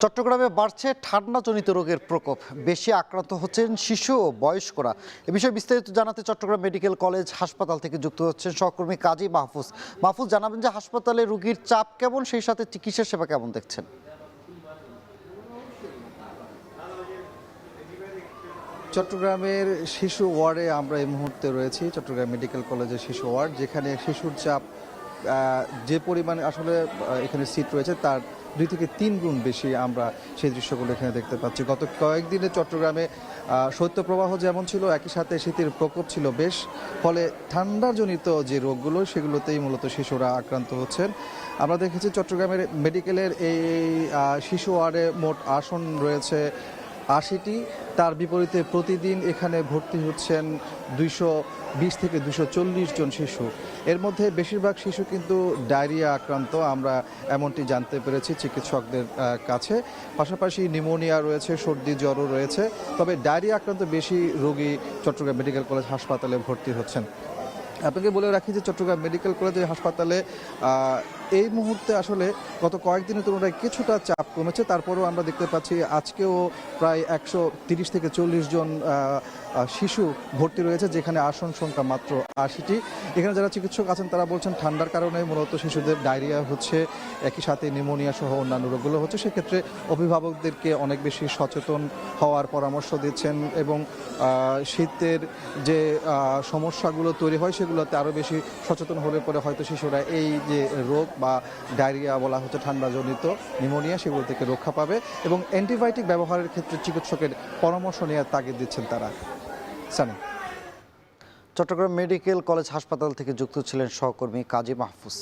চট্টগ্রামে বাড়ছে ঠান্ডাজনিত রোগের প্রকোপ। বেশি আক্রান্ত হচ্ছেন শিশু ও বয়স্করা। এ বিষয়ে বিস্তারিত জানাতে চট্টগ্রাম মেডিকেল কলেজ হাসপাতাল থেকে যুক্ত হচ্ছেন সহকর্মী কাজী মাহফুজ। মাহফুজ, জানাবেন যে হাসপাতালে রোগীর চাপ কেমন, সেই সাথে চিকিৎসা সেবা কেমন দেখছেন? চট্টগ্রামের শিশু ওয়ার্ডে আমরা এই মুহূর্তে রয়েছি। চট্টগ্রাম মেডিকেল কলেজের শিশু ওয়ার্ড, যেখানে শিশুর চাপ যে পরিমাণে আসলে এখানে সিট রয়েছে তার 2 থেকে 3 গুণ বেশি আমরা সেই দৃশ্যগুলো এখানে দেখতে পাচ্ছি। গত কয়েকদিনে চট্টগ্রামে শৈত্যপ্রবাহ যেমন ছিল, একই সাথে শীতের প্রকোপ ছিল বেশ। ফলে ঠান্ডাজনিত যে রোগগুলো সেগুলোতেই মূলত শিশুরা আক্রান্ত হচ্ছেন। আমরা দেখেছি চট্টগ্রামের মেডিকেলের এই শিশু ওয়ার্ডে মোট আসন রয়েছে 80টি। তার বিপরীতে প্রতিদিন এখানে ভর্তি হচ্ছেন 220 থেকে 240 জন শিশু। এর মধ্যে বেশিরভাগ শিশু কিন্তু ডায়রিয়া আক্রান্ত, আমরা এমনটি জানতে পেরেছি চিকিৎসকদের কাছে। পাশাপাশি নিউমোনিয়া রয়েছে, সর্দি জ্বরও রয়েছে। তবে ডায়রিয়া আক্রান্ত বেশি রোগী চট্টগ্রাম মেডিকেল কলেজ হাসপাতালে ভর্তি হচ্ছেন। আপনাকে বলে রাখি যে চট্টগ্রাম মেডিকেল কলেজের হাসপাতালে এই মুহূর্তে আসলে গত কয়েকদিনের তুলনায় কিছুটা চাপ কমেছে। তারপরেও আমরা দেখতে পাচ্ছি আজকেও প্রায় 130 থেকে 40 জন শিশু ভর্তি রয়েছে, যেখানে আসন সংখ্যা মাত্র 80টি। এখানে যারা চিকিৎসক আছেন তারা বলছেন ঠান্ডার কারণে মূলত শিশুদের ডায়রিয়া হচ্ছে, একই সাথে নিউমোনিয়া সহ অন্যান্য রোগগুলো হচ্ছে। সেক্ষেত্রে অভিভাবকদেরকে অনেক বেশি সচেতন হওয়ার পরামর্শ দিচ্ছেন এবং শীতের যে সমস্যাগুলো তৈরি হয় সেগুলোতে আরও বেশি সচেতন হলে পরে হয়তো শিশুরা এই যে রোগ বা ডায়রিয়া বলা হচ্ছে ঠান্ডাজনিত নিউমোনিয়া, সেগুলো থেকে রক্ষা পাবে এবং অ্যান্টিবায়োটিক ব্যবহারের ক্ষেত্রে চিকিৎসকের পরামর্শ নেওয়ার তাগিদ দিচ্ছেন তারা। সানি। চট্টগ্রাম মেডিকেল কলেজ হাসপাতাল থেকে যুক্ত ছিলেন সহকর্মী কাজী মাহফুজ।